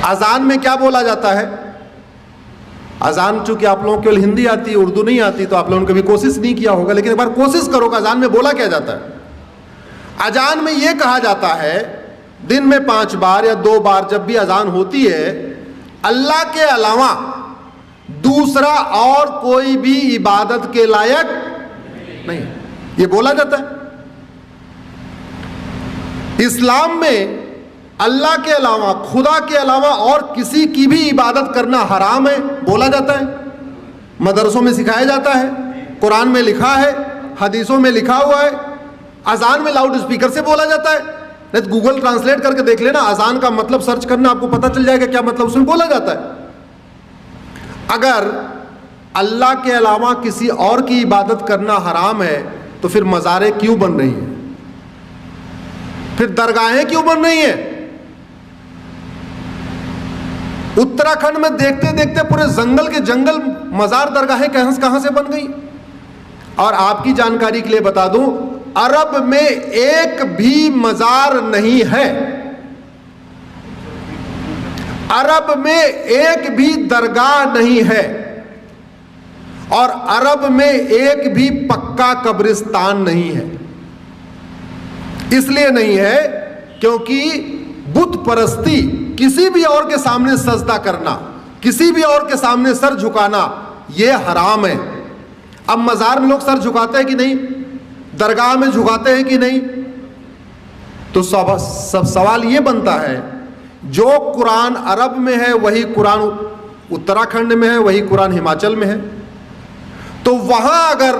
अजान में क्या बोला जाता है? अजान चूंकि आप लोगों को केवल हिंदी आती है, उर्दू नहीं आती, तो आप लोगों ने कभी कोशिश नहीं किया होगा, लेकिन एक बार कोशिश करो कि अजान में बोला क्या जाता है। अजान में यह कहा जाता है दिन में 5 बार या 2 बार जब भी अजान होती है, अल्लाह के अलावा दूसरा और कोई भी इबादत के लायक नहीं, ये बोला जाता है। इस्लाम में अल्लाह के अलावा, खुदा के अलावा और किसी की भी इबादत करना हराम है, बोला जाता है। मदरसों में सिखाया जाता है, कुरान में लिखा है, हदीसों में लिखा हुआ है। अजान में लाउड स्पीकर से बोला जाता है, नहीं तो गूगल ट्रांसलेट करके देख लेना, अजान का मतलब सर्च करना, आपको पता चल जाएगा क्या मतलब उसमें बोला जाता है। अगर अल्लाह के अलावा किसी और की इबादत करना हराम है तो फिर मज़ारें क्यों बन रही हैं, फिर दरगाहें क्यों बन रही हैं? उत्तराखंड में देखते देखते पूरे जंगल के जंगल मजार दरगाहें कहां से बन गई। और आपकी जानकारी के लिए बता दूं, अरब में एक भी मजार नहीं है, अरब में एक भी दरगाह नहीं है, और अरब में एक भी पक्का कब्रिस्तान नहीं है। इसलिए नहीं है क्योंकि बुत परस्ती, किसी भी और के सामने सजदा करना, किसी भी और के सामने सर झुकाना, यह हराम है। अब मजार में लोग सर झुकाते हैं कि नहीं, दरगाह में झुकाते हैं कि नहीं, तो सब सवाल यह बनता है, जो कुरान अरब में है वही कुरान उत्तराखंड में है, वही कुरान हिमाचल में है, तो वहां अगर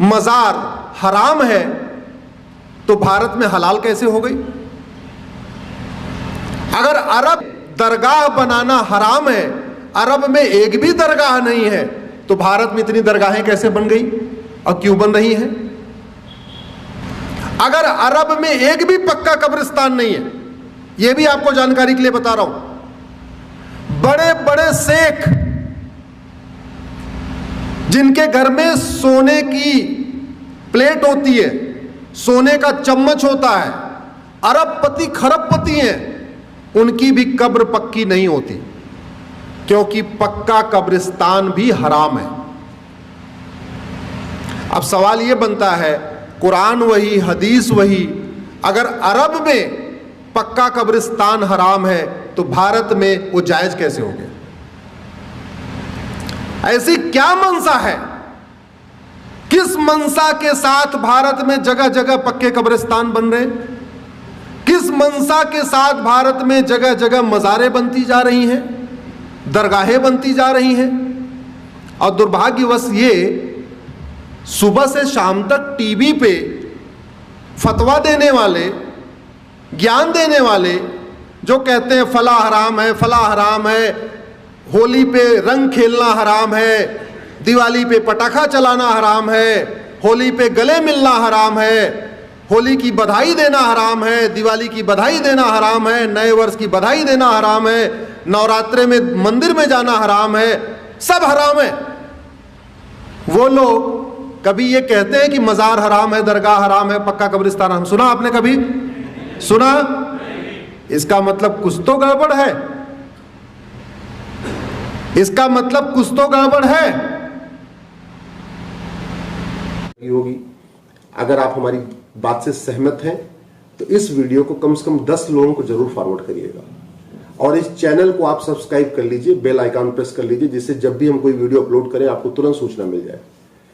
मजार हराम है तो भारत में हलाल कैसे हो गई? अगर अरब दरगाह बनाना हराम है, अरब में एक भी दरगाह नहीं है, तो भारत में इतनी दरगाहें कैसे बन गई और क्यों बन रही हैं? अगर अरब में एक भी पक्का कब्रिस्तान नहीं है, यह भी आपको जानकारी के लिए बता रहा हूं, बड़े बड़े शेख जिनके घर में सोने की प्लेट होती है, सोने का चम्मच होता है, अरबपति खरबपति हैं, उनकी भी कब्र पक्की नहीं होती, क्योंकि पक्का कब्रिस्तान भी हराम है। अब सवाल यह बनता है, कुरान वही, हदीस वही, अगर अरब में पक्का कब्रिस्तान हराम है तो भारत में वो जायज कैसे हो गया? ऐसी क्या मंशा है, किस मंशा के साथ भारत में जगह जगह पक्के कब्रिस्तान बन रहे, किस मंशा के साथ भारत में जगह जगह मज़ारें बनती जा रही हैं, दरगाहें बनती जा रही हैं? और दुर्भाग्यवश ये सुबह से शाम तक टीवी पे फतवा देने वाले, ज्ञान देने वाले, जो कहते हैं फला हराम है, फला हराम है, होली पे रंग खेलना हराम है, दिवाली पे पटाखा चलाना हराम है, होली पे गले मिलना हराम है, होली की बधाई देना हराम है, दिवाली की बधाई देना हराम है, नए वर्ष की बधाई देना हराम है, नवरात्रे में मंदिर में जाना हराम है, सब हराम है। वो लोग कभी ये कहते हैं कि मजार हराम है, दरगाह हराम है, पक्का कब्रिस्तान हराम, सुना आपने कभी? सुना? इसका मतलब कुछ तो गड़बड़ है, इसका मतलब कुछ तो गड़बड़ है होगी। अगर आप हमारी बात से सहमत हैं तो इस वीडियो को कम से कम 10 लोगों को जरूर फॉरवर्ड करिएगा, और इस चैनल को आप सब्सक्राइब कर लीजिए, बेल आइकन प्रेस कर लीजिए, जिससे जब भी हम कोई वीडियो अपलोड करें आपको तुरंत सूचना मिल जाए।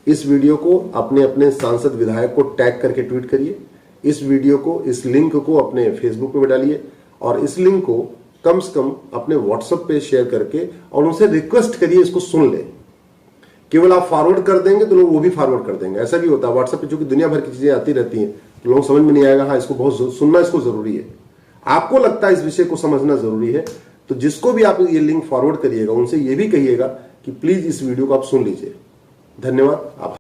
इस वीडियो को अपने अपने सांसद विधायक को टैग करके ट्वीट करिए, इस वीडियो को, इस लिंक को अपने फेसबुक पे डालिए, और इस लिंक को कम से कम अपने व्हाट्सएप पे शेयर करके और उनसे रिक्वेस्ट करिए इसको सुन ले। केवल आप फॉरवर्ड कर देंगे तो लोग वो भी फॉरवर्ड कर देंगे। ऐसा भी होता है व्हाट्सएप पे, चूंकि दुनिया भर की चीजें आती रहती हैं, तो लोगों समझ में नहीं आएगा, हाँ इसको बहुत सुनना, इसको जरूरी है, आपको लगता है इस विषय को समझना जरूरी है, तो जिसको भी आप ये लिंक फॉरवर्ड करिएगा उनसे ये भी कहिएगा कि प्लीज इस वीडियो को आप सुन लीजिए। धन्यवाद। आप